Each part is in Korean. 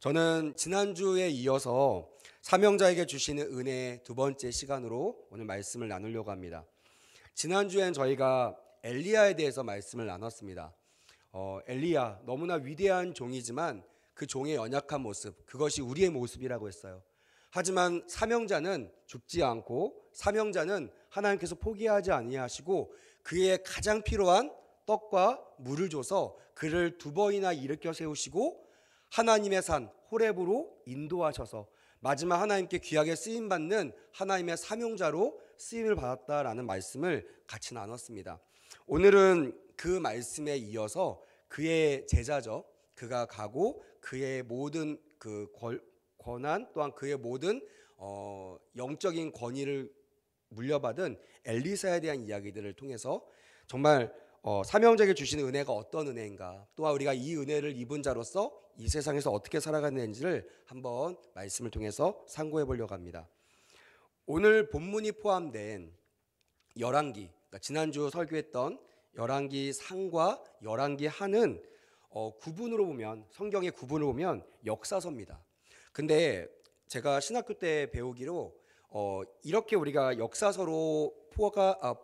저는 지난주에 이어서 사명자에게 주시는 은혜 두 번째 시간으로 오늘 말씀을 나누려고 합니다. 지난주엔 저희가 엘리야에 대해서 말씀을 나눴습니다. 엘리야 너무나 위대한 종이지만 그 종의 연약한 모습, 그것이 우리의 모습이라고 했어요. 하지만 사명자는 죽지 않고 사명자는 하나님께서 포기하지 아니하시고 그의 가장 필요한 떡과 물을 줘서 그를 두 번이나 일으켜 세우시고 하나님의 산 호렙으로 인도하셔서 마지막 하나님께 귀하게 쓰임받는 하나님의 사명자로 쓰임을 받았다라는 말씀을 같이 나눴습니다. 오늘은 그 말씀에 이어서 그의 제자죠. 그가 가고 그의 모든 그 권한 또한 그의 모든 영적인 권위를 물려받은 엘리사에 대한 이야기들을 통해서 정말 사명자에게 주시는 은혜가 어떤 은혜인가, 또한 우리가 이 은혜를 입은 자로서 이 세상에서 어떻게 살아가는지를 한번 말씀을 통해서 상고해 보려고 합니다. 오늘 본문이 포함된 열왕기, 그러니까 지난주 설교했던 열왕기 상과 열왕기 하는 구분으로 보면, 성경의 구분을 보면 역사서입니다. 근데 제가 신학교 때 배우기로 이렇게 우리가 역사서로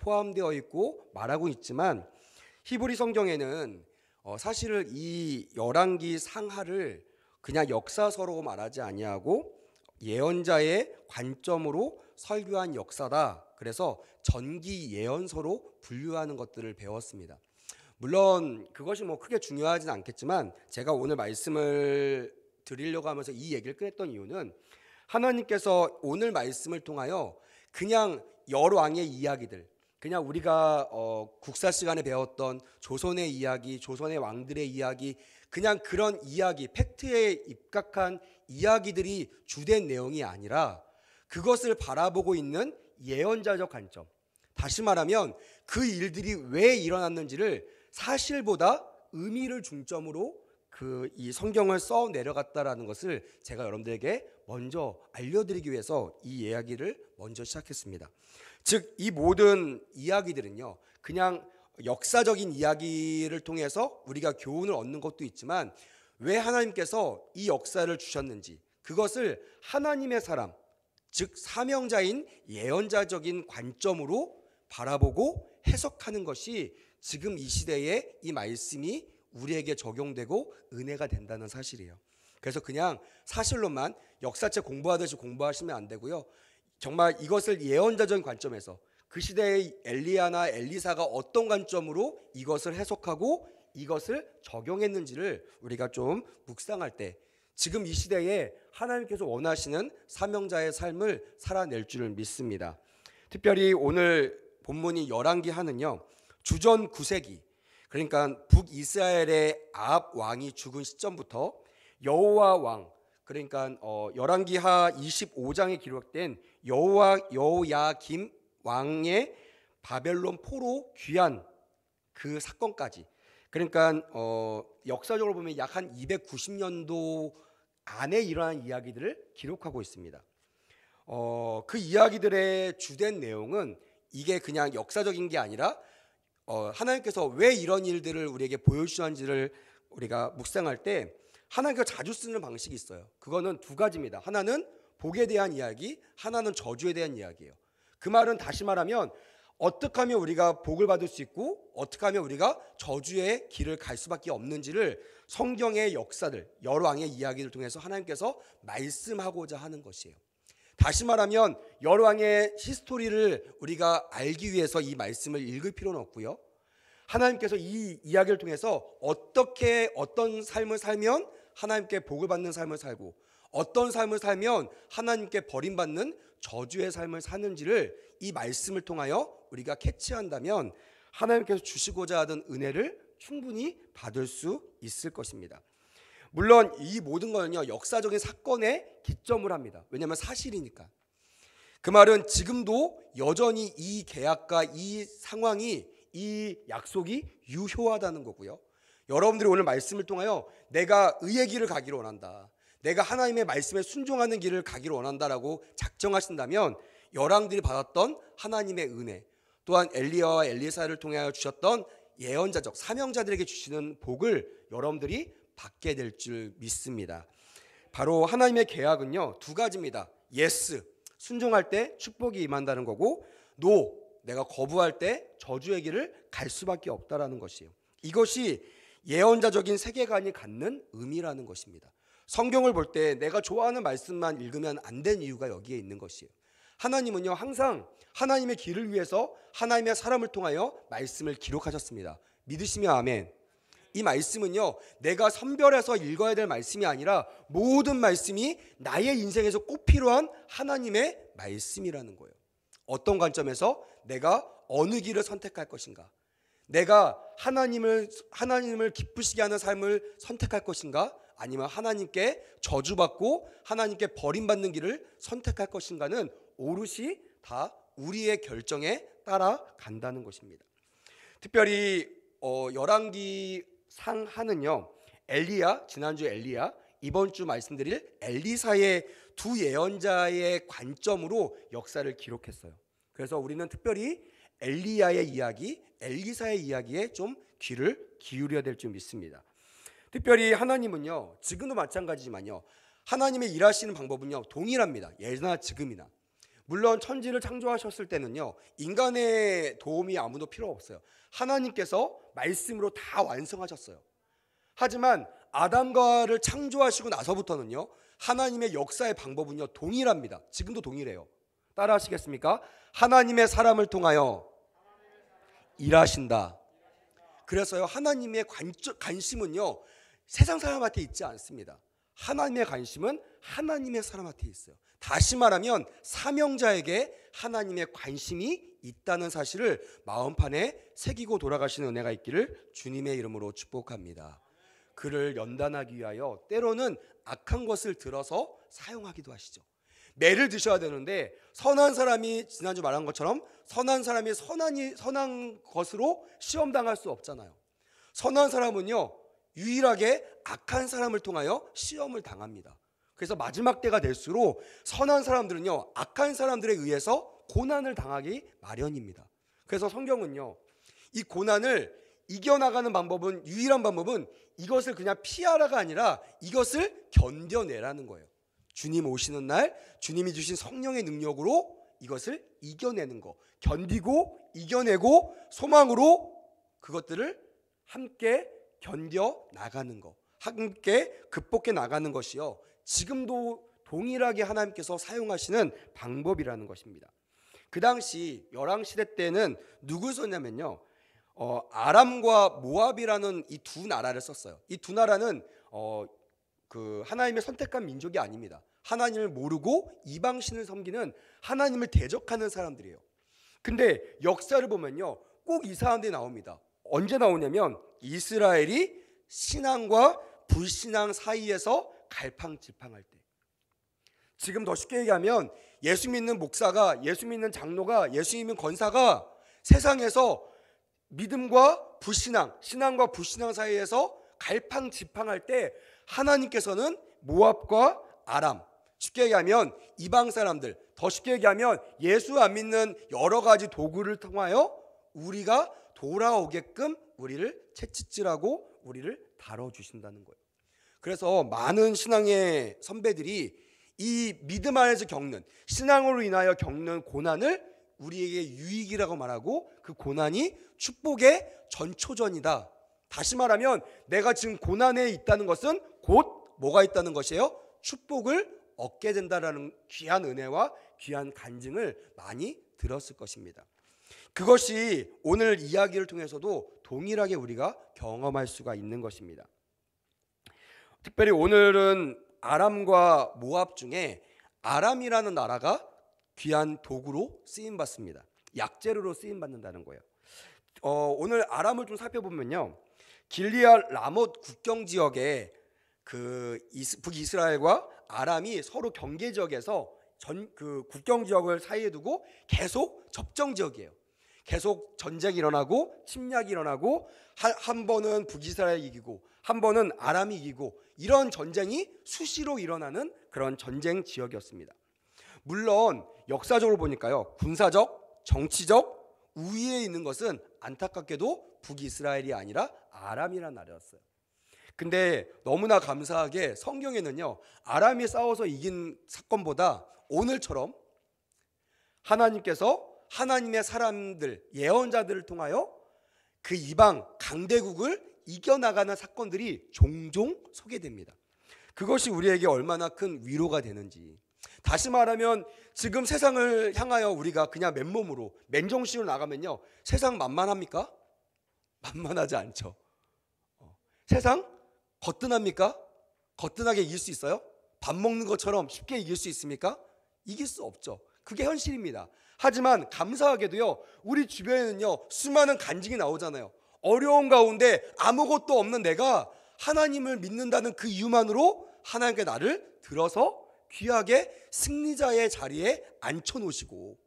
포함되어 있고 말하고 있지만 히브리 성경에는 사실은 이 열왕기 상하를 그냥 역사서로 말하지 아니하고 예언자의 관점으로 설교한 역사다. 그래서 전기 예언서로 분류하는 것들을 배웠습니다. 물론 그것이 크게 중요하진 않겠지만 제가 오늘 말씀을 드리려고 하면서 이 얘기를 꺼냈던 이유는 하나님께서 오늘 말씀을 통하여 그냥 열왕의 이야기들, 그냥 우리가 국사 시간에 배웠던 조선의 이야기, 조선의 왕들의 이야기, 그냥 그런 이야기, 팩트에 입각한 이야기들이 주된 내용이 아니라 그것을 바라보고 있는 예언자적 관점, 다시 말하면 그 일들이 왜 일어났는지를 사실보다 의미를 중점으로 이 성경을 써 내려갔다라는 것을 제가 여러분들에게 먼저 알려드리기 위해서 이 이야기를 먼저 시작했습니다. 즉 이 모든 이야기들은요, 그냥 역사적인 이야기를 통해서 우리가 교훈을 얻는 것도 있지만 왜 하나님께서 이 역사를 주셨는지, 그것을 하나님의 사람, 즉 사명자인 예언자적인 관점으로 바라보고 해석하는 것이 지금 이 시대에 이 말씀이 우리에게 적용되고 은혜가 된다는 사실이에요. 그래서 그냥 사실로만 역사책 공부하듯이 공부하시면 안 되고요, 정말 이것을 예언자적인 관점에서 그 시대의 엘리야나 엘리사가 어떤 관점으로 이것을 해석하고 이것을 적용했는지를 우리가 좀 묵상할 때 지금 이 시대에 하나님께서 원하시는 사명자의 삶을 살아낼 줄을 믿습니다. 특별히 오늘 본문이 열왕기 하는요, 주전 9세기, 그러니까 북이스라엘의 아합 왕이 죽은 시점부터 여호와 왕, 그러니까 열왕기하 25장에 기록된 여호야김 왕의 바벨론 포로 귀환 그 사건까지, 그러니까 역사적으로 보면 약 한 290년도 안에 일어난 이야기들을 기록하고 있습니다. 그 이야기들의 주된 내용은 이게 그냥 역사적인 게 아니라 하나님께서 왜 이런 일들을 우리에게 보여주셨는지를 우리가 묵상할 때 하나님께서 자주 쓰는 방식이 있어요. 그거는 두 가지입니다. 하나는 복에 대한 이야기, 하나는 저주에 대한 이야기예요. 그 말은 다시 말하면 어떻게 하면 우리가 복을 받을 수 있고 어떻게 하면 우리가 저주의 길을 갈 수밖에 없는지를 성경의 역사들, 열왕의 이야기를 통해서 하나님께서 말씀하고자 하는 것이에요. 다시 말하면 열왕의 히스토리를 우리가 알기 위해서 이 말씀을 읽을 필요는 없고요, 하나님께서 이 이야기를 통해서 어떤 삶을 살면 하나님께 복을 받는 삶을 살고 어떤 삶을 살면 하나님께 버림받는 저주의 삶을 사는지를 이 말씀을 통하여 우리가 캐치한다면 하나님께서 주시고자 하던 은혜를 충분히 받을 수 있을 것입니다. 물론 이 모든 거는요, 역사적인 사건에 기점을 합니다. 왜냐하면 사실이니까. 그 말은 지금도 여전히 이 계약과 이 상황이, 이 약속이 유효하다는 거고요. 여러분들이 오늘 말씀을 통하여 내가 의의 길을 가기를 원한다, 내가 하나님의 말씀에 순종하는 길을 가기를 원한다라고 작정하신다면 열왕들이 받았던 하나님의 은혜, 또한 엘리야와 엘리사를 통하여 주셨던 예언자적 사명자들에게 주시는 복을 여러분들이 받게 될 줄 믿습니다. 바로 하나님의 계약은요, 두 가지입니다. yes, 순종할 때 축복이 임한다는 거고, no, 내가 거부할 때 저주의 길을 갈 수밖에 없다라는 것이에요. 이것이 예언자적인 세계관이 갖는 의미라는 것입니다. 성경을 볼 때 내가 좋아하는 말씀만 읽으면 안 된 이유가 여기에 있는 것이에요. 하나님은요, 항상 하나님의 길을 위해서 하나님의 사람을 통하여 말씀을 기록하셨습니다. 믿으시면 아멘. 이 말씀은요, 내가 선별해서 읽어야 될 말씀이 아니라 모든 말씀이 나의 인생에서 꼭 필요한 하나님의 말씀이라는 거예요. 어떤 관점에서 내가 어느 길을 선택할 것인가, 내가 하나님을 기쁘시게 하는 삶을 선택할 것인가, 아니면 하나님께 저주받고 하나님께 버림받는 길을 선택할 것인가는 오롯이 다 우리의 결정에 따라간다는 것입니다. 특별히 열왕기 상하는요, 엘리야, 지난주 엘리야, 이번 주 말씀드릴 엘리사의 두 예언자의 관점으로 역사를 기록했어요. 그래서 우리는 특별히 엘리야의 이야기, 엘리사의 이야기에 좀 귀를 기울여야 될 줄 믿습니다. 특별히 하나님은요, 지금도 마찬가지지만요, 하나님의 일하시는 방법은요 동일합니다. 예나 지금이나. 물론 천지를 창조하셨을 때는요, 인간의 도움이 아무도 필요 없어요. 하나님께서 말씀으로 다 완성하셨어요. 하지만 아담과를 창조하시고 나서부터는요, 하나님의 역사의 방법은요 동일합니다. 지금도 동일해요. 따라 하시겠습니까? 하나님의 사람을 통하여 일하신다. 그래서요, 하나님의 관심은요 세상 사람한테 있지 않습니다. 하나님의 관심은 하나님의 사람한테 있어요. 다시 말하면 사명자에게 하나님의 관심이 있다는 사실을 마음판에 새기고 돌아가시는 은혜가 있기를 주님의 이름으로 축복합니다. 그를 연단하기 위하여 때로는 악한 것을 들어서 사용하기도 하시죠. 매를 드셔야 되는데 선한 사람이, 지난주 말한 것처럼 선한 사람이 선한 것으로 시험당할 수 없잖아요. 선한 사람은요 유일하게 악한 사람을 통하여 시험을 당합니다. 그래서 마지막 때가 될수록 선한 사람들은요 악한 사람들에 의해서 고난을 당하기 마련입니다. 그래서 성경은요, 이 고난을 이겨나가는 방법은, 유일한 방법은 이것을 그냥 피하라가 아니라 이것을 견뎌내라는 거예요. 주님 오시는 날 주님이 주신 성령의 능력으로 이것을 이겨내는 거, 견디고 이겨내고 소망으로 그것들을 함께 견뎌 나가는 거, 함께 극복해 나가는 것이요, 지금도 동일하게 하나님께서 사용하시는 방법이라는 것입니다. 그 당시 열왕시대 때는 누굴 썼냐면요, 아람과 모압이라는 이 두 나라를 썼어요. 이 두 나라는 그 하나님의 선택한 민족이 아닙니다. 하나님을 모르고 이방신을 섬기는, 하나님을 대적하는 사람들이에요. 근데 역사를 보면요 꼭 이 사람들이 나옵니다. 언제 나오냐면 이스라엘이 신앙과 불신앙 사이에서 갈팡질팡할 때. 지금 더 쉽게 얘기하면 예수 믿는 목사가, 예수 믿는 장로가, 예수 믿는 권사가 세상에서 믿음과 불신앙, 신앙과 불신앙 사이에서 갈팡질팡할 때 하나님께서는 모압과 아람, 쉽게 얘기하면 이방 사람들, 더 쉽게 얘기하면 예수 안 믿는 여러 가지 도구를 통하여 우리가 돌아오게끔 우리를 채찍질하고 우리를 다뤄주신다는 거예요. 그래서 많은 신앙의 선배들이 이 믿음 안에서 겪는, 신앙으로 인하여 겪는 고난을 우리에게 유익이라고 말하고, 그 고난이 축복의 전초전이다. 다시 말하면 내가 지금 고난에 있다는 것은 곧 뭐가 있다는 것이에요? 축복을 얻게 된다라는 귀한 은혜와 귀한 간증을 많이 들었을 것입니다. 그것이 오늘 이야기를 통해서도 동일하게 우리가 경험할 수가 있는 것입니다. 특별히 오늘은 아람과 모압 중에 아람이라는 나라가 귀한 도구로 쓰임받습니다. 약재료로 쓰임받는다는 거예요. 오늘 아람을 좀 살펴보면요, 길리앗 라못 국경 지역에 그 북이스라엘과 아람이 서로 경계 지역에서 그 국경 지역을 사이에 두고 계속 접정 지역이에요. 계속 전쟁이 일어나고 침략이 일어나고, 한 번은 북이스라엘이 이기고 한 번은 아람이 이기고, 이런 전쟁이 수시로 일어나는 그런 전쟁 지역이었습니다. 물론 역사적으로 보니까요, 군사적, 정치적 우위에 있는 것은 안타깝게도 북이스라엘이 아니라 아람이라는 나라였어요. 근데 너무나 감사하게 성경에는요, 아람이 싸워서 이긴 사건보다 오늘처럼 하나님께서 하나님의 사람들, 예언자들을 통하여 그 이방 강대국을 이겨나가는 사건들이 종종 소개됩니다. 그것이 우리에게 얼마나 큰 위로가 되는지. 다시 말하면 지금 세상을 향하여 우리가 그냥 맨몸으로 맨정신으로 나가면요, 세상 만만합니까? 만만하지 않죠. 세상 거뜬합니까? 거뜬하게 이길 수 있어요? 밥 먹는 것처럼 쉽게 이길 수 있습니까? 이길 수 없죠. 그게 현실입니다. 하지만 감사하게도요, 우리 주변에는요, 수많은 간증이 나오잖아요. 어려운 가운데 아무것도 없는 내가 하나님을 믿는다는 그 이유만으로 하나님께 나를 들어서 귀하게 승리자의 자리에 앉혀놓으시고,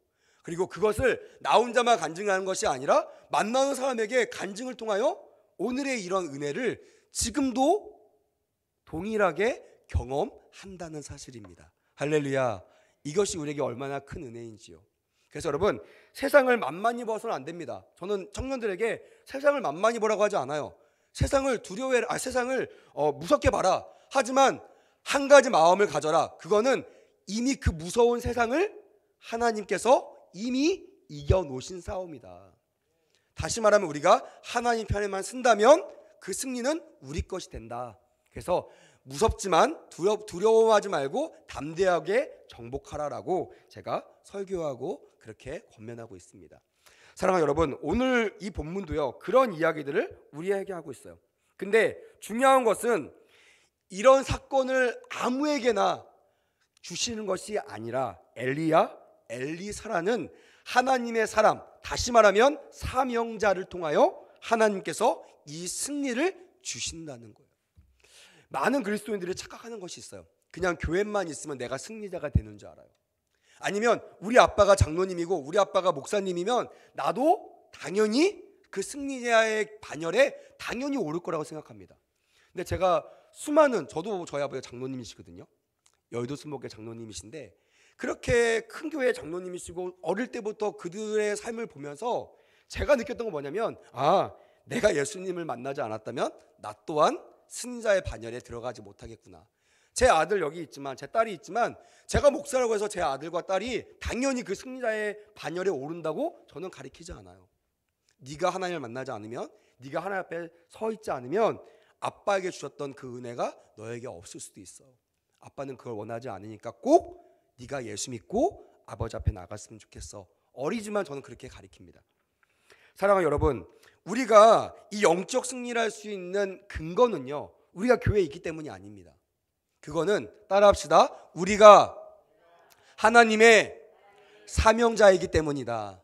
그리고 그것을 나 혼자만 간증하는 것이 아니라 만나는 사람에게 간증을 통하여 오늘의 이런 은혜를 지금도 동일하게 경험한다는 사실입니다. 할렐루야. 이것이 우리에게 얼마나 큰 은혜인지요. 그래서 여러분, 세상을 만만히 봐서는 안 됩니다. 저는 청년들에게 세상을 만만히 보라고 하지 않아요. 세상을 두려워해라, 세상을 무섭게 봐라. 하지만 한 가지 마음을 가져라. 그거는 이미 그 무서운 세상을 하나님께서 이미 이겨놓으신 싸움이다. 다시 말하면 우리가 하나님 편에만 쓴다면 그 승리는 우리 것이 된다. 그래서 무섭지만 두려워하지 말고 담대하게 정복하라라고 제가 설교하고 그렇게 권면하고 있습니다. 사랑하는 여러분, 오늘 이 본문도요, 그런 이야기들을 우리에게 하고 있어요. 근데 중요한 것은 이런 사건을 아무에게나 주시는 것이 아니라 엘리사라는 하나님의 사람, 다시 말하면 사명자를 통하여 하나님께서 이 승리를 주신다는 거예요. 많은 그리스도인들이 착각하는 것이 있어요. 그냥 교회만 있으면 내가 승리자가 되는 줄 알아요. 아니면 우리 아빠가 장로님이고 우리 아빠가 목사님이면 나도 당연히 그 승리자의 반열에 당연히 오를 거라고 생각합니다. 근데 제가 저도 저희 아버지가 장로님이시거든요. 여의도 순복의 장로님이신데, 그렇게 큰 교회 장로님이시고 어릴 때부터 그들의 삶을 보면서 제가 느꼈던 건 뭐냐면, 내가 예수님을 만나지 않았다면 나 또한 승리자의 반열에 들어가지 못하겠구나. 제 아들 여기 있지만, 제 딸이 있지만, 제가 목사라고 해서 제 아들과 딸이 당연히 그 승리자의 반열에 오른다고 저는 가리키지 않아요. 네가 하나님을 만나지 않으면, 네가 하나님 앞에 서 있지 않으면 아빠에게 주셨던 그 은혜가 너에게 없을 수도 있어. 아빠는 그걸 원하지 않으니까 꼭 네가 예수 믿고 아버지 앞에 나갔으면 좋겠어. 어리지만 저는 그렇게 가리킵니다. 사랑하는 여러분, 우리가 이 영적 승리를 할 수 있는 근거는요, 우리가 교회에 있기 때문이 아닙니다. 그거는 따라합시다. 우리가 하나님의 사명자이기 때문이다.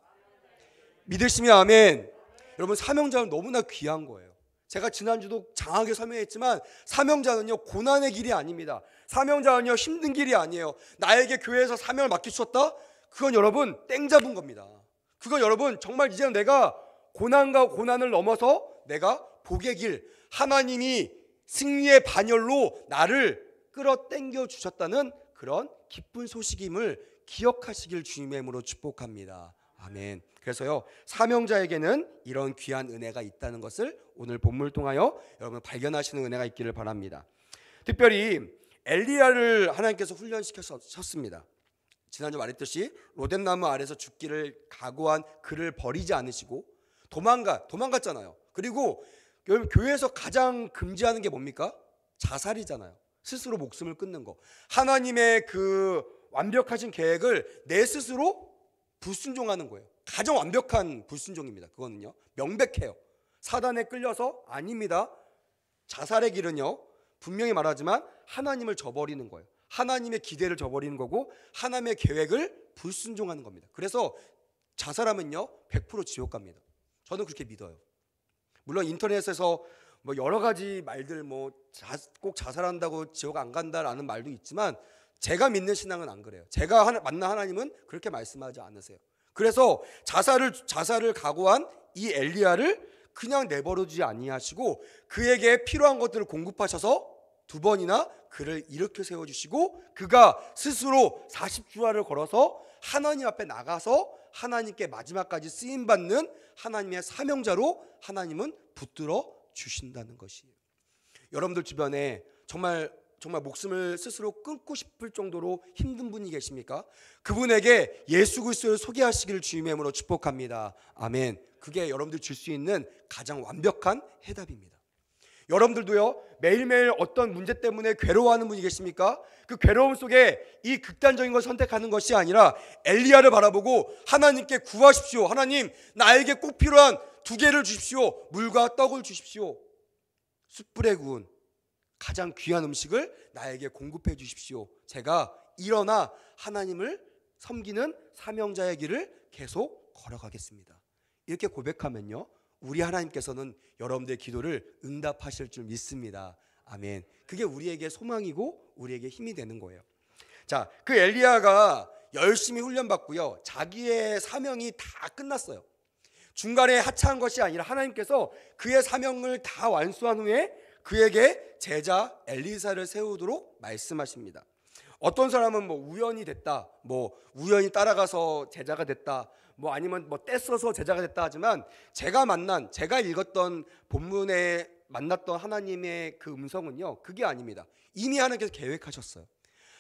믿으시면 아멘. 여러분, 사명자는 너무나 귀한 거예요. 제가 지난주도 장하게 설명했지만 사명자는요, 고난의 길이 아닙니다. 사명자는요, 힘든 길이 아니에요. 나에게 교회에서 사명을 맡기셨다? 그건 여러분 땡 잡은 겁니다. 그건 여러분 정말 이제는 내가 고난과 고난을 넘어서 내가 복의 길, 하나님이 승리의 반열로 나를 끌어당겨 주셨다는 그런 기쁜 소식임을 기억하시길 주님의 이름으로 축복합니다. 아멘. 그래서요, 사명자에게는 이런 귀한 은혜가 있다는 것을 오늘 본문을 통하여 여러분 발견하시는 은혜가 있기를 바랍니다. 특별히 엘리야를 하나님께서 훈련시켰습니다. 지난주 말했듯이 로뎀나무 아래서 죽기를 각오한 그를 버리지 않으시고 도망갔잖아요. 그리고 교회에서 가장 금지하는 게 뭡니까? 자살이잖아요. 스스로 목숨을 끊는 거. 하나님의 그 완벽하신 계획을 내 스스로 불순종하는 거예요. 가장 완벽한 불순종입니다. 그거는요, 명백해요. 사단에 끌려서 아닙니다. 자살의 길은요, 분명히 말하지만 하나님을 저버리는 거예요. 하나님의 기대를 저버리는 거고 하나님의 계획을 불순종하는 겁니다. 그래서 자살하면요 100% 지옥 갑니다. 저는 그렇게 믿어요. 물론 인터넷에서 뭐 여러 가지 말들 꼭 자살한다고 지옥 안 간다라는 말도 있지만 제가 믿는 신앙은 안 그래요. 제가 만난 하나님은 그렇게 말씀하지 않으세요. 그래서 자살을 각오한 이 엘리야를 그냥 내버려두지 아니하시고 그에게 필요한 것들을 공급하셔서 2번이나 그를 일으켜 세워주시고 그가 스스로 40주화를 걸어서 하나님 앞에 나가서 하나님께 마지막까지 쓰임받는 하나님의 사명자로 하나님은 붙들어 주신다는 것이에요. 여러분들 주변에 정말 목숨을 스스로 끊고 싶을 정도로 힘든 분이 계십니까? 그분에게 예수 그리스도를 소개하시기를 주님의 이름으로 축복합니다. 아멘. 그게 여러분들 줄 수 있는 가장 완벽한 해답입니다. 여러분들도요, 매일매일 어떤 문제 때문에 괴로워하는 분이 계십니까? 그 괴로움 속에 이 극단적인 걸 선택하는 것이 아니라 엘리야를 바라보고 하나님께 구하십시오. 하나님, 나에게 꼭 필요한 2개를 주십시오. 물과 떡을 주십시오. 숯불에 구운 가장 귀한 음식을 나에게 공급해 주십시오. 제가 일어나 하나님을 섬기는 사명자의 길을 계속 걸어가겠습니다. 이렇게 고백하면요, 우리 하나님께서는 여러분들의 기도를 응답하실 줄 믿습니다. 아멘. 그게 우리에게 소망이고 우리에게 힘이 되는 거예요. 자, 그 엘리야가 열심히 훈련받고요, 자기의 사명이 다 끝났어요. 중간에 하차한 것이 아니라 하나님께서 그의 사명을 다 완수한 후에 그에게 제자 엘리사를 세우도록 말씀하십니다. 어떤 사람은 우연히 됐다, 우연히 따라가서 제자가 됐다, 아니면 떼써서 제자가 됐다 하지만 제가 읽었던 본문에 만났던 하나님의 그 음성은요, 그게 아닙니다. 이미 하나님께서 계획하셨어요.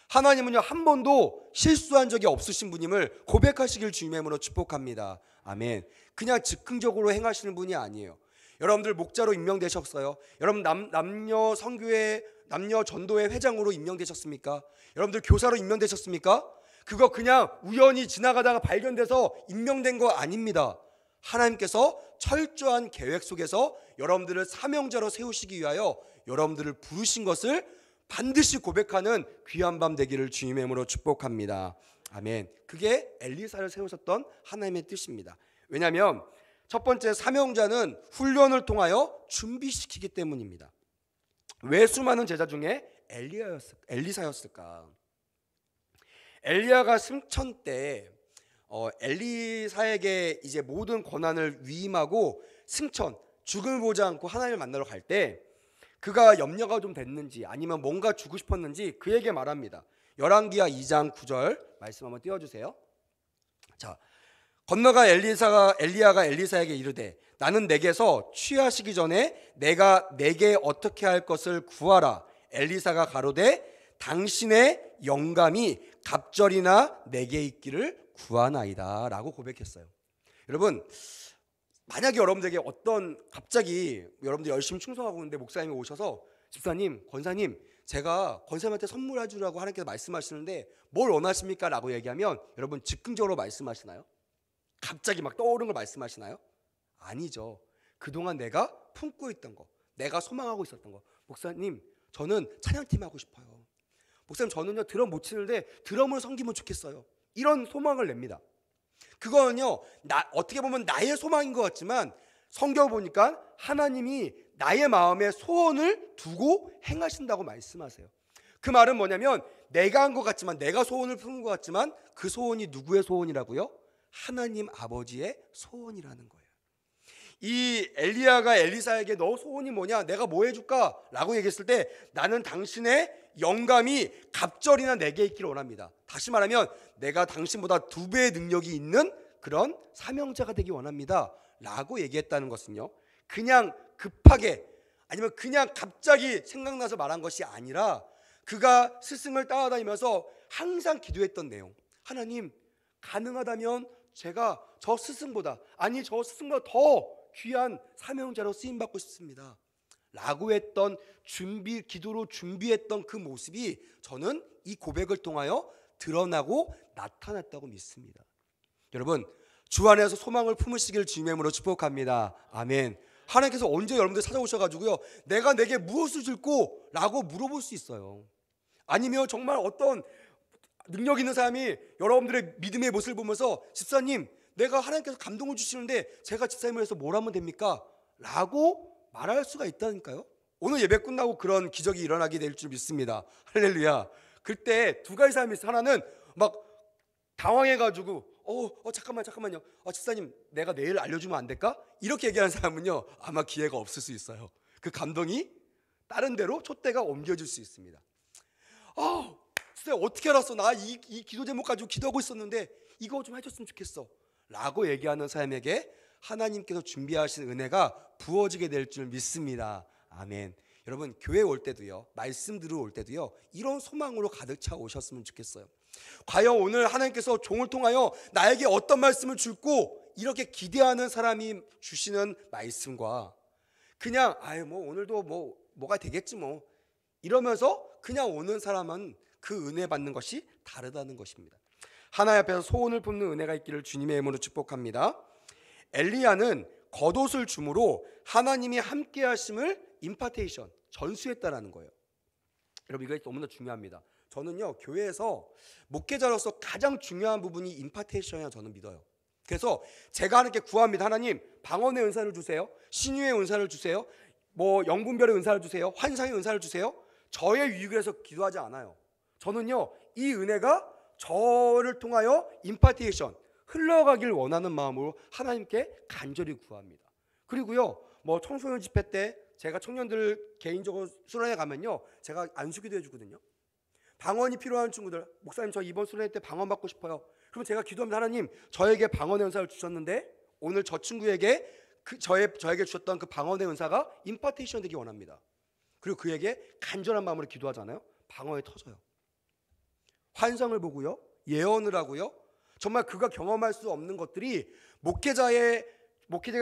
하나님은요, 한 번도 실수한 적이 없으신 분임을 고백하시길 주님의 이름으로 축복합니다. 아멘. 그냥 즉흥적으로 행하시는 분이 아니에요. 여러분들 목자로 임명되셨어요. 여러분 남녀 선교회, 남녀 전도회 회장으로 임명되셨습니까? 여러분들 교사로 임명되셨습니까? 그거 그냥 우연히 지나가다가 발견돼서 임명된 거 아닙니다. 하나님께서 철저한 계획 속에서 여러분들을 사명자로 세우시기 위하여 여러분들을 부르신 것을 반드시 고백하는 귀한 밤 되기를 주님의 이름으로 축복합니다. 아멘. 그게 엘리사를 세우셨던 하나님의 뜻입니다. 왜냐하면 첫 번째, 사명자는 훈련을 통하여 준비시키기 때문입니다. 왜 수많은 제자 중에 엘리사였을까? 엘리야가 승천 때 엘리사에게 이제 모든 권한을 위임하고 승천, 죽음을 보지 않고 하나님을 만나러 갈 때 그가 염려가 좀 됐는지 아니면 뭔가 주고 싶었는지 그에게 말합니다. 열왕기하 2장 9절 말씀 한번 띄워주세요. 자, 건너가 엘리야가 엘리사에게 이르되 나는 내게서 취하시기 전에 내가 내게 어떻게 할 것을 구하라. 엘리사가 가로되 당신의 영감이 갑절이나 내게 있기를 구하나이다 라고 고백했어요. 여러분, 만약에 여러분들에게 갑자기 여러분들 열심히 충성하고 있는데 목사님이 오셔서 집사님, 권사님, 제가 권사님한테 선물해 주라고 하나님께서 말씀하시는데 뭘 원하십니까? 라고 얘기하면 여러분 즉흥적으로 말씀하시나요? 갑자기 막 떠오르는 걸 말씀하시나요? 아니죠. 그동안 내가 품고 있던 거, 내가 소망하고 있었던 거. 목사님, 저는 찬양팀 하고 싶어요. 목사님, 저는요 드럼 못 치는데 드럼을 섬기면 좋겠어요. 이런 소망을 냅니다. 그거는요, 어떻게 보면 나의 소망인 것 같지만 성경 보니까 하나님이 나의 마음에 소원을 두고 행하신다고 말씀하세요. 그 말은 뭐냐면 내가 한 것 같지만, 내가 소원을 품은 것 같지만 그 소원이 누구의 소원이라고요? 하나님 아버지의 소원이라는 거예요. 이 엘리야가 엘리사에게 너 소원이 뭐냐? 내가 뭐 해줄까? 라고 얘기했을 때 나는 당신의 영감이 갑절이나 내게 있기를 원합니다. 다시 말하면 내가 당신보다 2배의 능력이 있는 그런 사명자가 되기 원합니다 라고 얘기했다는 것은요, 그냥 급하게 아니면 그냥 갑자기 생각나서 말한 것이 아니라 그가 스승을 따라다니면서 항상 기도했던 내용. 하나님, 가능하다면 제가 저 스승보다 더 귀한 사명자로 쓰임받고 싶습니다 라고 했던 기도로 준비했던 그 모습이 저는 이 고백을 통하여 드러나고 나타났다고 믿습니다. 여러분, 주 안에서 소망을 품으시길 주님의 이름으로 축복합니다. 아멘. 하나님께서 언제 여러분들 찾아오셔가지고요, 내가 내게 무엇을 줄고? 라고 물어볼 수 있어요. 아니면 정말 어떤 능력 있는 사람이 여러분들의 믿음의 모습을 보면서 집사님, 내가 하나님께서 감동을 주시는데 제가 집사님을 해서 뭘 하면 됩니까? 라고 말할 수가 있다니까요. 오늘 예배 끝나고 그런 기적이 일어나게 될 줄 믿습니다. 할렐루야. 그때 2가지 사람이 있어요. 하나는 막 당황해가지고 잠깐만요. 집사님, 내가 내일 알려주면 안 될까? 이렇게 얘기하는 사람은요, 아마 기회가 없을 수 있어요. 그 감동이 다른 데로 촛대가 옮겨질 수 있습니다. 진짜 어떻게 알았어? 나 이 기도 제목 가지고 기도하고 있었는데 이거 좀 해줬으면 좋겠어 라고 얘기하는 사람에게 하나님께서 준비하신 은혜가 부어지게 될 줄 믿습니다. 아멘. 여러분 교회 올 때도요, 말씀 들어올 때도요, 이런 소망으로 가득 차 오셨으면 좋겠어요. 과연 오늘 하나님께서 종을 통하여 나에게 어떤 말씀을 줄고 이렇게 기대하는 사람이 주시는 말씀과 그냥 뭐 오늘도 뭐가 되겠지 뭐 이러면서 그냥 오는 사람은 그 은혜 받는 것이 다르다는 것입니다. 하나님 앞에서 소원을 품는 은혜가 있기를 주님의 이름으로 축복합니다. 엘리야는 겉옷을 줌으로 하나님이 함께 하심을 임파테이션, 전수했다라는 거예요. 여러분 이거 너무나 중요합니다. 저는요 교회에서 목회자로서 가장 중요한 부분이 임파테이션이라 저는 믿어요. 그래서 제가 하나님께 구합니다. 하나님 방언의 은사를 주세요. 신유의 은사를 주세요. 뭐 영분별의 은사를 주세요. 환상의 은사를 주세요. 저의 유익을 해서 기도하지 않아요. 저는요 이 은혜가 저를 통하여 임파테이션 흘러가길 원하는 마음으로 하나님께 간절히 구합니다. 그리고요 뭐 청소년 집회 때 제가 청년들 개인적으로 수련회 가면요 제가 안수기도 해주거든요. 방언이 필요한 친구들, 목사님 저 이번 수련회 때 방언 받고 싶어요. 그럼 제가 기도합니다. 하나님 저에게 방언의 은사를 주셨는데 오늘 저 친구에게 저에게 주셨던 그 방언의 은사가 임파테이션 되기 원합니다. 그리고 그에게 간절한 마음으로 기도하잖아요. 방언이 터져요. 환상을 보고요, 예언을 하고요. 정말 그가 경험할 수 없는 것들이 목회자가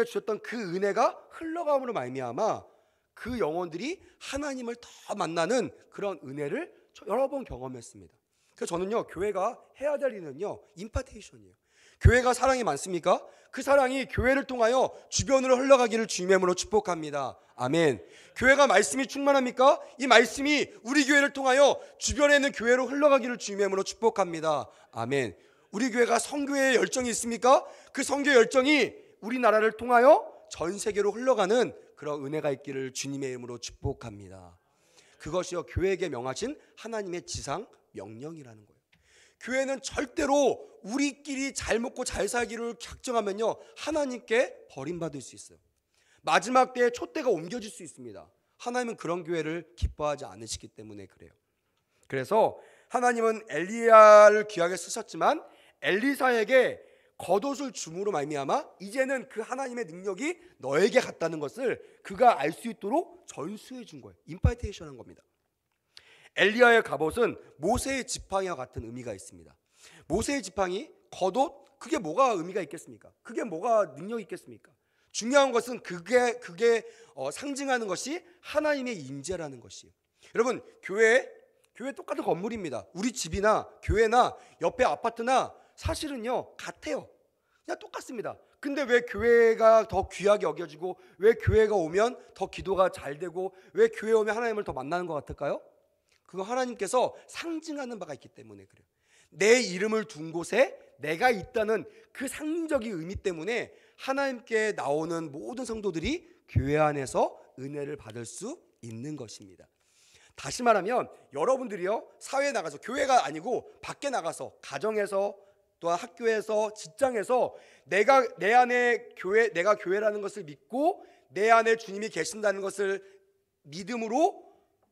주셨던 그 은혜가 흘러감으로 말미암아 그 영혼들이 하나님을 더 만나는 그런 은혜를 여러 번 경험했습니다. 그래서 저는요 교회가 해야 될 일은요 임파테이션이에요. 교회가 사랑이 많습니까? 그 사랑이 교회를 통하여 주변으로 흘러가기를 주님의 이름으로 축복합니다. 아멘. 교회가 말씀이 충만합니까? 이 말씀이 우리 교회를 통하여 주변에 있는 교회로 흘러가기를 주님의 이름으로 축복합니다. 아멘. 우리 교회가 선교의 열정이 있습니까? 그 선교의 열정이 우리나라를 통하여 전 세계로 흘러가는 그런 은혜가 있기를 주님의 이름으로 축복합니다. 그것이요 교회에게 명하신 하나님의 지상 명령이라는 거예요. 교회는 절대로 우리끼리 잘 먹고 잘 살기를 작정하면요 하나님께 버림받을 수 있어요. 마지막 때에 촛대가 옮겨질 수 있습니다. 하나님은 그런 교회를 기뻐하지 않으시기 때문에 그래요. 그래서 하나님은 엘리야를 귀하게 쓰셨지만 엘리사에게 겉옷을 줌으로 말미암아 이제는 그 하나님의 능력이 너에게 갔다는 것을 그가 알 수 있도록 전수해 준 거예요. 임파테이션 한 겁니다. 엘리야의 갑옷은 모세의 지팡이와 같은 의미가 있습니다. 모세의 지팡이, 겉옷, 그게 뭐가 의미가 있겠습니까? 그게 뭐가 능력이 있겠습니까? 중요한 것은 그게 상징하는 것이 하나님의 임재라는 것이에요. 여러분 교회 똑같은 건물입니다. 우리 집이나 교회나 옆에 아파트나 사실은요 같아요. 그냥 똑같습니다. 근데 왜 교회가 더 귀하게 여겨지고 왜 교회가 오면 더 기도가 잘 되고 왜 교회 오면 하나님을 더 만나는 것 같을까요? 그거 하나님께서 상징하는 바가 있기 때문에 그래요. 내 이름을 둔 곳에 내가 있다는 그 상징적인 의미 때문에 하나님께 나오는 모든 성도들이 교회 안에서 은혜를 받을 수 있는 것입니다. 다시 말하면 여러분들이요 사회에 나가서 교회가 아니고 밖에 나가서 가정에서 또한 학교에서 직장에서 내가 교회라는 것을 믿고 내 안에 주님이 계신다는 것을 믿음으로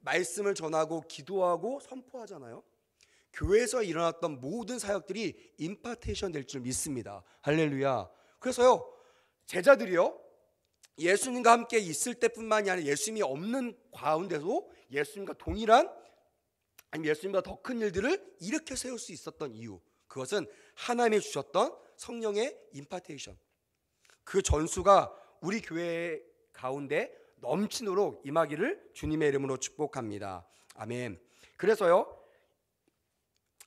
말씀을 전하고 기도하고 선포하잖아요. 교회에서 일어났던 모든 사역들이 임파테이션 될 줄 믿습니다. 할렐루야. 그래서요 제자들이요 예수님과 함께 있을 때뿐만이 아니라 예수님이 없는 가운데도 예수님과 동일한 아니면 예수님보다 더 큰 일들을 일으켜 세울 수 있었던 이유, 그것은 하나님이 주셨던 성령의 임파테이션, 그 전수가 우리 교회 가운데 넘치도록 임하기를 주님의 이름으로 축복합니다. 아멘. 그래서요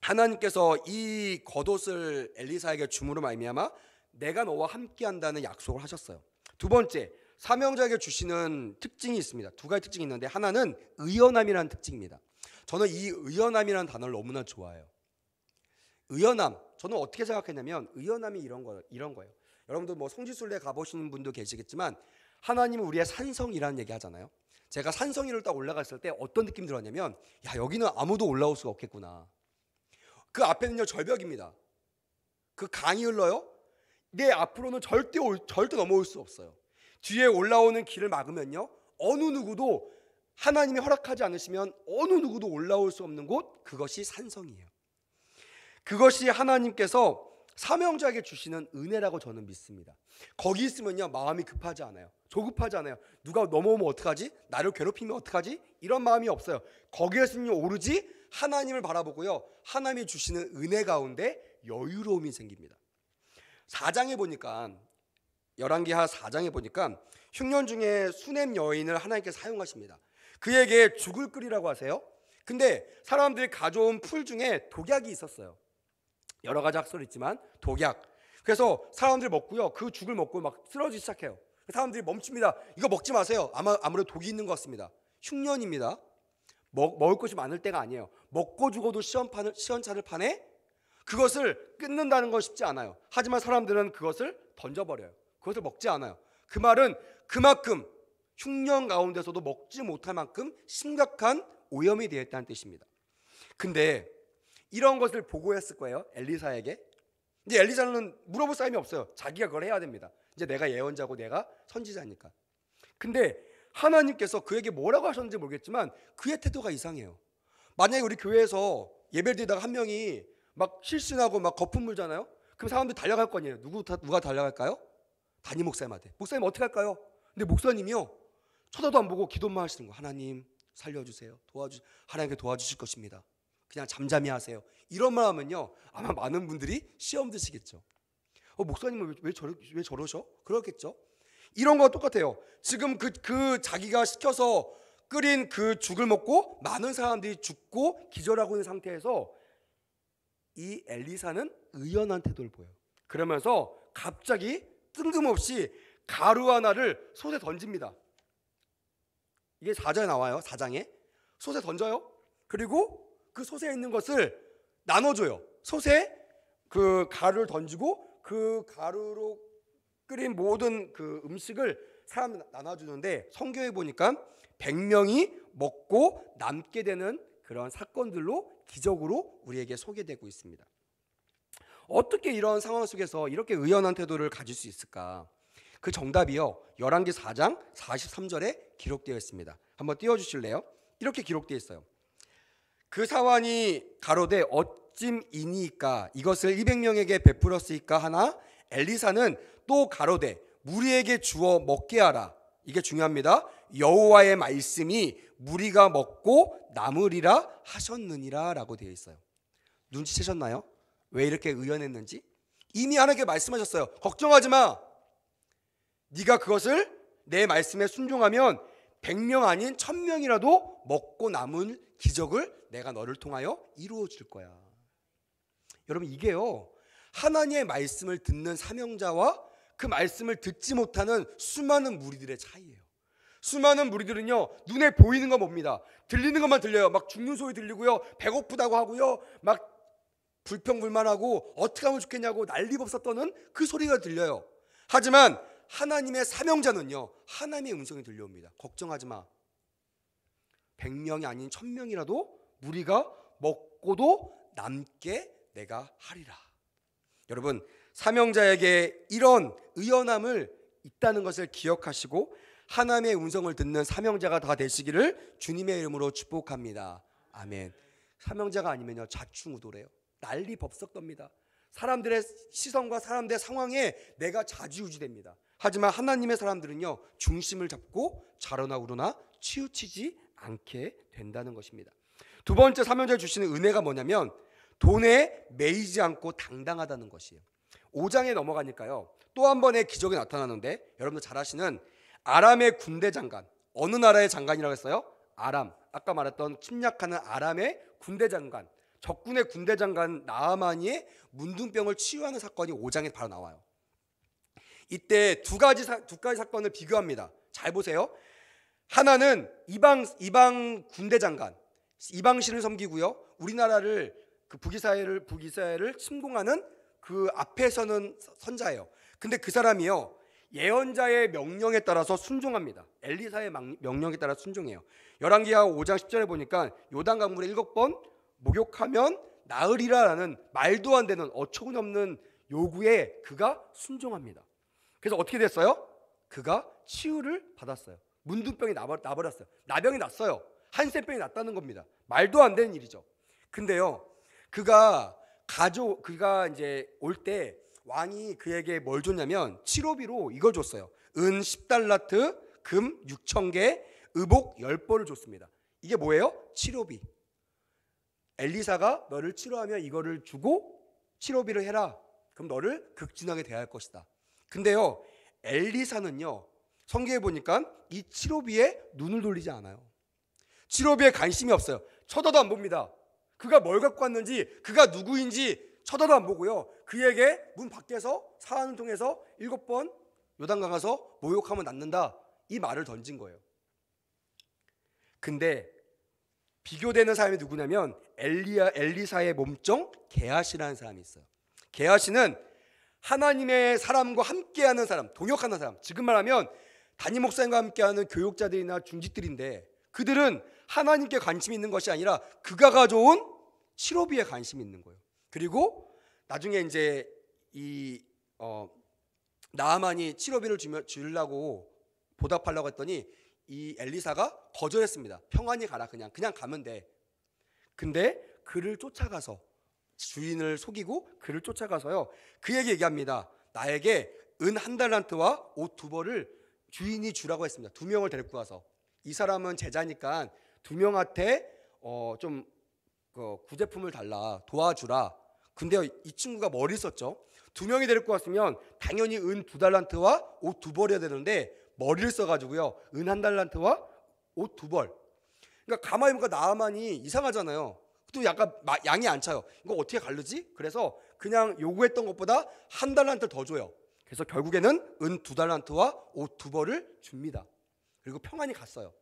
하나님께서 이 겉옷을 엘리사에게 줌으로 말미암아 내가 너와 함께한다는 약속을 하셨어요. 두 번째, 사명자에게 주시는 특징이 있습니다. 두 가지 특징이 있는데 하나는 의연함이라는 특징입니다. 저는 이 의연함이라는 단어를 너무나 좋아해요. 의연함, 저는 어떻게 생각했냐면 의연함이 이런 거예요. 여러분들 뭐 성지순례 가보시는 분도 계시겠지만 하나님은 우리의 산성이라는 얘기 하잖아요. 제가 산성 위를 딱 올라갔을 때 어떤 느낌이 들었냐면 야 여기는 아무도 올라올 수가 없겠구나. 그 앞에는요 절벽입니다. 그 강이 흘러요. 내 앞으로는 절대 넘어올 수 없어요. 뒤에 올라오는 길을 막으면요 어느 누구도 하나님이 허락하지 않으시면 어느 누구도 올라올 수 없는 곳, 그것이 산성이에요. 그것이 하나님께서 사명자에게 주시는 은혜라고 저는 믿습니다. 거기 있으면요 마음이 급하지 않아요. 조급하지 않아요. 누가 넘어오면 어떡하지? 나를 괴롭히면 어떡하지? 이런 마음이 없어요. 거기에서는요 오로지 하나님을 바라보고요 하나님이 주시는 은혜 가운데 여유로움이 생깁니다. 4장에 보니까 열왕기하 4장에 보니까 흉년 중에 수넴 여인을 하나님께서 사용하십니다. 그에게 죽을 끓이라고 하세요. 근데 사람들이 가져온 풀 중에 독약이 있었어요. 여러 가지 학설이 있지만 독약. 그래서 사람들이 먹고요 그 죽을 먹고 막 쓰러지기 시작해요. 사람들이 멈춥니다. 이거 먹지 마세요. 아무래도 독이 있는 것 같습니다. 흉년입니다. 먹을 것이 많을 때가 아니에요. 먹고 죽어도 시원찮을 판에 그것을 끊는다는 건 쉽지 않아요. 하지만 사람들은 그것을 던져버려요. 그것을 먹지 않아요. 그 말은 그만큼 흉년 가운데서도 먹지 못할 만큼 심각한 오염이 되어 있다는 뜻입니다. 근데 이런 것을 보고했을 거예요 엘리사에게. 이제 엘리사는 물어볼 사람이 없어요. 자기가 그걸 해야 됩니다. 이제 내가 예언자고 내가 선지자니까. 근데 하나님께서 그에게 뭐라고 하셨는지 모르겠지만 그의 태도가 이상해요. 만약에 우리 교회에서 예배를 드리다가 한 명이 막 실신하고 막 거품 물잖아요. 그럼 사람들 달려갈 거 아니에요. 누가 달려갈까요? 담임 목사님한테. 목사님 어떻게 할까요? 근데 목사님이요 쳐다도 안 보고 기도만 하시는 거예요. 하나님 살려주세요. 하나님께 도와주실 것입니다. 그냥 잠잠히 하세요. 이런 말 하면요 아마 많은 분들이 시험 드시겠죠. 목사님은 왜 저러셔? 그렇겠죠. 이런 거와 똑같아요. 지금 그 자기가 시켜서 끓인 그 죽을 먹고 많은 사람들이 죽고 기절하고 있는 상태에서 이 엘리사는 의연한 태도를 보여요. 그러면서 갑자기 뜬금없이 가루 하나를 솥에 던집니다. 이게 4장에 나와요. 4장에 솥에 던져요. 그리고 그 솥에 있는 것을 나눠줘요. 솥에 그 가루를 던지고 그 가루로 끓인 모든 그 음식을 사람 나눠주는데 성경에 보니까 100명이 먹고 남게 되는 그런 사건들로 기적으로 우리에게 소개되고 있습니다. 어떻게 이런 상황 속에서 이렇게 의연한 태도를 가질 수 있을까? 그 정답이요 열왕기 4장 43절에 기록되어 있습니다. 한번 띄워주실래요? 이렇게 기록되어 있어요. 그 사환이 가로되 어찜이니까 이것을 200명에게 베풀었으이까 하나 엘리사는 또 가로되 무리에게 주어 먹게 하라. 이게 중요합니다. 여호와의 말씀이 무리가 먹고 남으리라 하셨느니라 라고 되어 있어요. 눈치채셨나요? 왜 이렇게 의연했는지? 이미 하나님께 말씀하셨어요. 걱정하지 마. 네가 그것을 내 말씀에 순종하면 100명 아닌 1000명이라도 먹고 남은 기적을 내가 너를 통하여 이루어 줄 거야. 여러분 이게요 하나님의 말씀을 듣는 사명자와 그 말씀을 듣지 못하는 수많은 무리들의 차이예요. 수많은 무리들은요 눈에 보이는 거 봅니다. 들리는 것만 들려요. 막 죽는 소리 들리고요 배고프다고 하고요 막 불평불만하고 어떻게 하면 좋겠냐고 난리법석 떠는 그 소리가 들려요. 하지만 하나님의 사명자는요 하나님의 음성이 들려옵니다. 걱정하지 마. 100명이 아닌 1000명이라도 무리가 먹고도 남게 내가 하리라. 여러분 사명자에게 이런 의연함을 있다는 것을 기억하시고 하나님의 음성을 듣는 사명자가 다 되시기를 주님의 이름으로 축복합니다. 아멘. 사명자가 아니면요 좌충우돌해요. 난리 법석 덥니다. 사람들의 시선과 사람들의 상황에 내가 좌지우지됩니다. 하지만 하나님의 사람들은요 중심을 잡고 좌로나 우로나 치우치지 않게 된다는 것입니다. 두 번째 사명자에 주시는 은혜가 뭐냐면 돈에 매이지 않고 당당하다는 것이에요. 5장에 넘어가니까요 또 한 번의 기적이 나타나는데 여러분들 잘 아시는 아람의 군대 장관, 어느 나라의 장관이라고 했어요? 아람. 아까 말했던 침략하는 아람의 군대 장관, 적군의 군대 장관 나아만이의 문둥병을 치유하는 사건이 5장에 바로 나와요. 이때 두 가지 사건을 비교합니다. 잘 보세요. 하나는 이방 군대 장관, 이방신을 섬기고요 우리나라를 그 북이스라엘을 침공하는 그 앞에 서는 선자예요. 근데 그 사람이요 예언자의 명령에 따라서 순종합니다. 엘리사의 명령에 따라 순종해요. 열왕기하 5장 10절에 보니까 요단 강물에 7번 목욕하면 나으리라라는 말도 안 되는 어처구니없는 요구에 그가 순종합니다. 그래서 어떻게 됐어요? 그가 치유를 받았어요. 문둥병이 나버렸어요. 나병이 났어요. 한센병이 났다는 겁니다. 말도 안 되는 일이죠. 근데요 그가 그가 이제 올 때 왕이 그에게 뭘 줬냐면 치료비로 이걸 줬어요. 은 10달란트, 금 6,000개, 의복 10벌을 줬습니다. 이게 뭐예요? 치료비. 엘리사가 너를 치료하면 이거를 주고 치료비를 해라. 그럼 너를 극진하게 대할 것이다. 근데요, 엘리사는요, 성경에 보니까 이 치료비에 눈을 돌리지 않아요. 치료비에 관심이 없어요. 쳐다도 안 봅니다. 그가 뭘 갖고 왔는지, 그가 누구인지 쳐다도 안 보고요, 그에게 문 밖에서 사안을 통해서 7번 요단강 가서 모욕하면 낫는다, 이 말을 던진 거예요. 근데 비교되는 사람이 누구냐면 엘리사의 몸종 게하시라는 사람이 있어요. 게하시는 하나님의 사람과 함께하는 사람, 동역하는 사람, 지금 말하면 담임 목사님과 함께하는 교육자들이나 중직들인데, 그들은 하나님께 관심이 있는 것이 아니라 그가 가져온 치료비에 관심이 있는 거예요. 그리고 나중에 이제 나아만이 치료비를 주려고 보답하려고 했더니 이 엘리사가 거절했습니다. 평안히 가라, 그냥 가면 돼. 근데 그를 쫓아가서, 주인을 속이고 그를 쫓아가서요, 그에게 얘기합니다. 나에게 은 1달란트와 옷 2벌을 주인이 주라고 했습니다. 2명을 데리고 와서. 이 사람은 제자니까 2명한테 좀 구제품을 달라, 도와주라. 근데 이 친구가 머리 썼죠. 2명이 데리고 왔으면 당연히 은 2달란트와 옷 2벌이어야 되는데 머리를 써가지고요, 은 1달란트와 옷 2벌. 그러니까 가만히 보니까 나아만이 이상하잖아요. 또 약간 양이 안 차요. 이거 어떻게 가르지? 그래서 그냥 요구했던 것보다 1달란트 더 줘요. 그래서 결국에는 은 2달란트와 옷 2벌을 줍니다. 그리고 평안히 갔어요.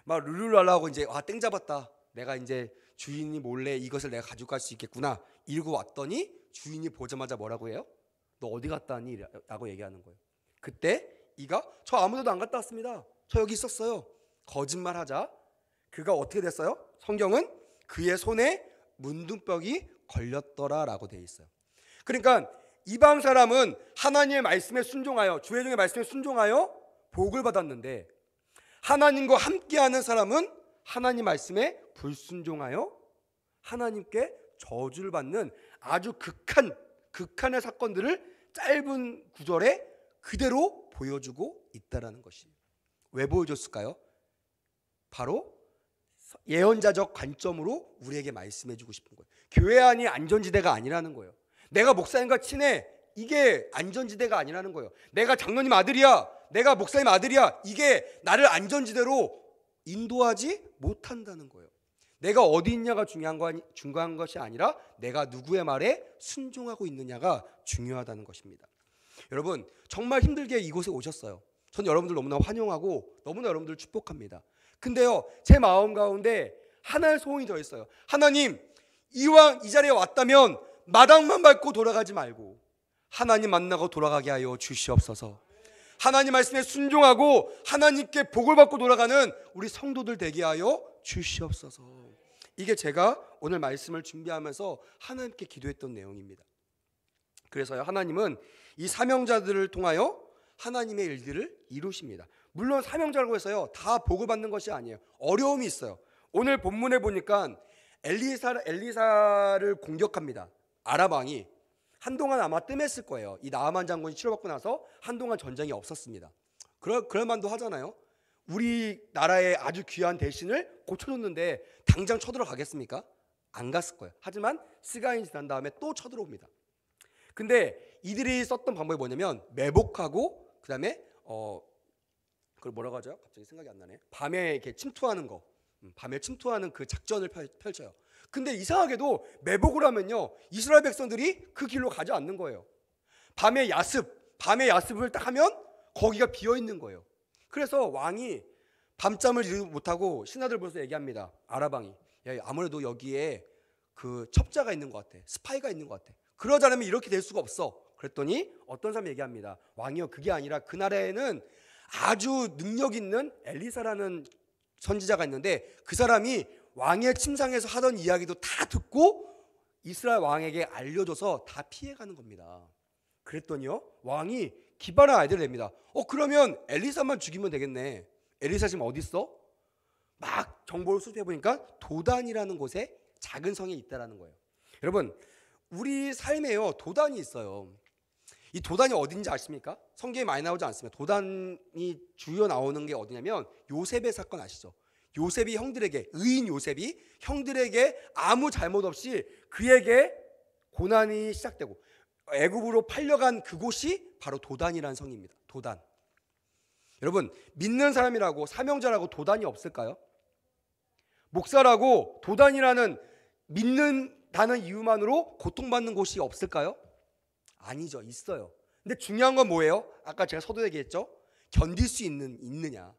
막 룰루랄라하고 이제 땡 잡았다. 내가 이제 주인이 몰래 이것을 내가 가지고 갈 수 있겠구나 이러고 왔더니 주인이 보자마자 뭐라고 해요? 너 어디 갔다 왔니? 라고 얘기하는 거예요. 그때 이가 저 아무데도 안 갔다 왔습니다. 저 여기 있었어요. 거짓말하자 그가 어떻게 됐어요? 성경은 그의 손에 문둥병이 걸렸더라라고 되어 있어요. 그러니까 이방 사람은 하나님의 말씀에 순종하여, 주의 말씀에 순종하여 복을 받았는데, 하나님과 함께하는 사람은 하나님 말씀에 불순종하여 하나님께 저주를 받는 아주 극한의 사건들을 짧은 구절에 그대로 보여주고 있다라는 것이에요. 왜 보여줬을까요? 바로 예언자적 관점으로 우리에게 말씀해주고 싶은 거예요. 교회 안이 안전지대가 아니라는 거예요. 내가 목사님과 친해, 이게 안전지대가 아니라는 거예요. 내가 장로님 아들이야, 내가 목사님 아들이야, 이게 나를 안전지대로 인도하지 못한다는 거예요. 내가 어디 있냐가 중요한 것이 아니라 내가 누구의 말에 순종하고 있느냐가 중요하다는 것입니다. 여러분, 정말 힘들게 이곳에 오셨어요. 저는 여러분들 너무나 환영하고 너무나 여러분들 축복합니다. 근데요, 제 마음 가운데 하나의 소원이 더 있어요. 하나님, 이왕 이 자리에 왔다면 마당만 밟고 돌아가지 말고 하나님 만나고 돌아가게 하여 주시옵소서. 하나님 말씀에 순종하고 하나님께 복을 받고 돌아가는 우리 성도들 되게 하여 주시옵소서. 이게 제가 오늘 말씀을 준비하면서 하나님께 기도했던 내용입니다. 그래서요, 하나님은 이 사명자들을 통하여 하나님의 일들을 이루십니다. 물론 사명자라고 해서요 다 복을 받는 것이 아니에요. 어려움이 있어요. 오늘 본문에 보니까 엘리사를 공격합니다. 아람 왕이. 한동안 아마 뜸했을 거예요. 이 나아만 장군이 치료받고 나서 한동안 전쟁이 없었습니다. 그럴 만도 하잖아요. 우리나라의 아주 귀한 대신을 고쳐줬는데 당장 쳐들어가겠습니까? 안 갔을 거예요. 하지만 시간이 지난 다음에 또 쳐들어옵니다. 근데 이들이 썼던 방법이 뭐냐면 매복하고 그 다음에 그걸 뭐라고 하죠? 갑자기 생각이 안 나네. 밤에 이렇게 침투하는 거, 밤에 침투하는 그 작전을 펼쳐요. 근데 이상하게도 매복을 하면요 이스라엘 백성들이 그 길로 가지 않는 거예요. 밤에 야습을 딱 하면 거기가 비어 있는 거예요. 그래서 왕이 밤잠을 이루지 못하고 신하들 보면서 얘기합니다. 아람 왕이, 야, 아무래도 여기에 그 첩자가 있는 것 같아, 스파이가 있는 것 같아. 그러지 않으면 이렇게 될 수가 없어. 그랬더니 어떤 사람이 얘기합니다. 왕이요, 그게 아니라 그 나라에는 아주 능력 있는 엘리사라는 선지자가 있는데 그 사람이 왕의 침상에서 하던 이야기도 다 듣고 이스라엘 왕에게 알려줘서 다 피해가는 겁니다. 그랬더니요 왕이 기발한 아이디어를 냅니다. 그러면 엘리사만 죽이면 되겠네. 엘리사 지금 어디 있어? 막 정보를 수집해 보니까 도단이라는 곳에 작은 성이 있다라는 거예요. 여러분, 우리 삶에요 도단이 있어요. 이 도단이 어딘지 아십니까? 성경에 많이 나오지 않습니다. 도단이 주요 나오는 게 어디냐면 요셉의 사건 아시죠? 요셉이 형들에게, 의인 요셉이 형들에게 아무 잘못 없이 그에게 고난이 시작되고 애굽으로 팔려간 그곳이 바로 도단이라는 성입니다. 도단. 여러분, 믿는 사람이라고, 사명자라고 도단이 없을까요? 목사라고 도단이라는 믿는다는 이유만으로 고통받는 곳이 없을까요? 아니죠. 있어요. 근데 중요한 건 뭐예요? 아까 제가 서두 얘기했죠. 견딜 수 있느냐.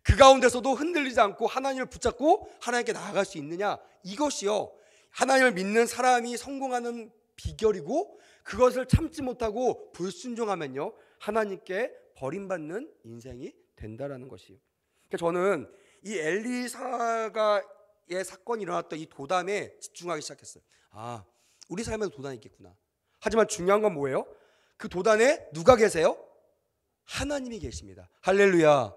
그 가운데서도 흔들리지 않고 하나님을 붙잡고 하나님께 나아갈 수 있느냐. 이것이요, 하나님을 믿는 사람이 성공하는 비결이고, 그것을 참지 못하고 불순종하면요 하나님께 버림받는 인생이 된다라는 것이에요. 그러니까 저는 이 엘리사가의 사건이 일어났던 이 도단에 집중하기 시작했어요. 아, 우리 삶에도 도단이 있겠구나. 하지만 중요한 건 뭐예요? 그 도단에 누가 계세요? 하나님이 계십니다. 할렐루야.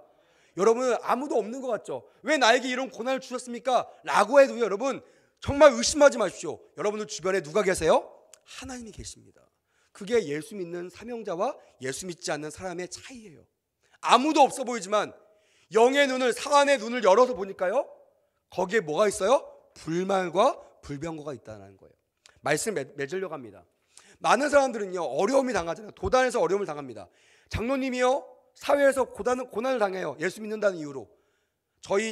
여러분, 아무도 없는 것 같죠? 왜 나에게 이런 고난을 주셨습니까? 라고 해도 여러분 정말 의심하지 마십시오. 여러분들 주변에 누가 계세요? 하나님이 계십니다. 그게 예수 믿는 사명자와 예수 믿지 않는 사람의 차이예요. 아무도 없어 보이지만 영의 눈을, 사안의 눈을 열어서 보니까요, 거기에 뭐가 있어요? 불말과 불병거가 있다는 거예요. 말씀 맺으려고 합니다. 많은 사람들은요 어려움이 당하잖아요. 도단에서 어려움을 당합니다. 장로님이요 사회에서 고난을 당해요. 예수 믿는다는 이유로.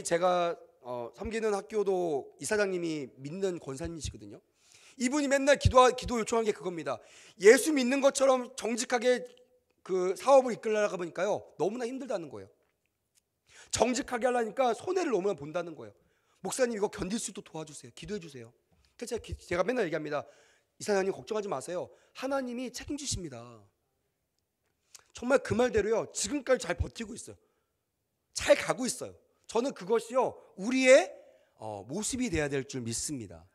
제가 섬기는 학교도 이사장님이 믿는 권사님이시거든요. 이분이 맨날 기도 요청한 게 그겁니다. 예수 믿는 것처럼 정직하게 그 사업을 이끌려고 보니까요 너무나 힘들다는 거예요. 정직하게 하려니까 손해를 너무나 본다는 거예요. 목사님, 이거 견딜 수 있도록 도와주세요. 기도해 주세요. 그래서 제가 맨날 얘기합니다. 이사장님, 걱정하지 마세요. 하나님이 책임지십니다. 정말 그 말대로요 지금까지 잘 버티고 있어요. 잘 가고 있어요. 저는 그것이요 우리의 모습이 돼야 될 줄 믿습니다.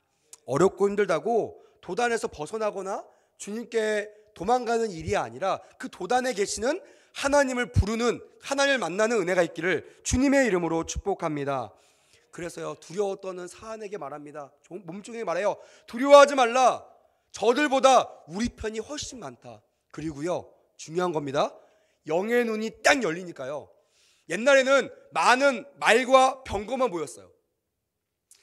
어렵고 힘들다고 도단에서 벗어나거나 주님께 도망가는 일이 아니라 그 도단에 계시는 하나님을 부르는, 하나님을 만나는 은혜가 있기를 주님의 이름으로 축복합니다. 그래서요 두려워 떠는 사안에게 말합니다. 몸종에게 말해요. 두려워하지 말라. 저들보다 우리 편이 훨씬 많다. 그리고요 중요한 겁니다. 영의 눈이 딱 열리니까요, 옛날에는 많은 말과 병거만 보였어요.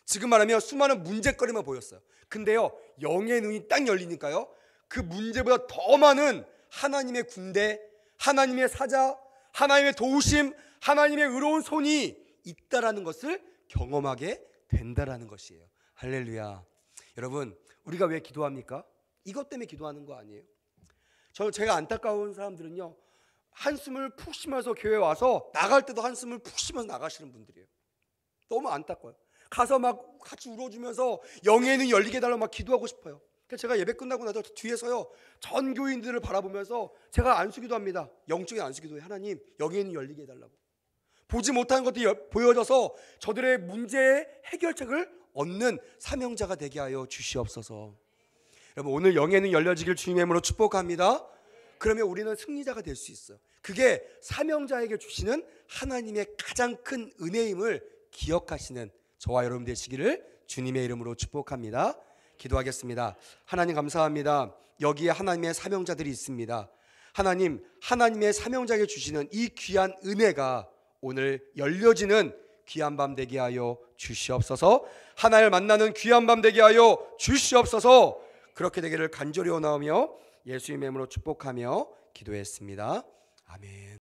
지금 말하면 수많은 문제거리만 보였어요. 근데요 영의 눈이 딱 열리니까요, 그 문제보다 더 많은 하나님의 군대, 하나님의 사자, 하나님의 도우심, 하나님의 의로운 손이 있다라는 것을 경험하게 된다라는 것이에요. 할렐루야. 여러분, 우리가 왜 기도합니까? 이것 때문에 기도하는 거 아니에요. 제가 안타까운 사람들은요 한숨을 푹 쉬면서 교회 와서 나갈 때도 한숨을 푹 쉬면서 나가시는 분들이에요. 너무 안타까워요. 가서 막 같이 울어주면서 영의 눈이 열리게 해달라고 막 기도하고 싶어요. 그래서 제가 예배 끝나고 나서 뒤에서요 전 교인들을 바라보면서 제가 안수기도 합니다. 영적인 안수기도에 하나님 영의 눈이 열리게 해달라고. 보지 못하는 것들이 보여져서 저들의 문제의 해결책을 얻는 사명자가 되게 하여 주시옵소서. 여러분, 오늘 영의 눈이 열려지길 주님의 이름으로 축복합니다. 그러면 우리는 승리자가 될 수 있어요. 그게 사명자에게 주시는 하나님의 가장 큰 은혜임을 기억하시는 저와 여러분 되시기를 주님의 이름으로 축복합니다. 기도하겠습니다. 하나님 감사합니다. 여기에 하나님의 사명자들이 있습니다. 하나님, 하나님의 사명자에게 주시는 이 귀한 은혜가 오늘 열려지는 귀한 밤 되게 하여 주시옵소서. 하나님을 만나는 귀한 밤 되게 하여 주시옵소서. 그렇게 되기를 간절히 원하오며 예수님의 이름으로 축복하며 기도했습니다. 아멘.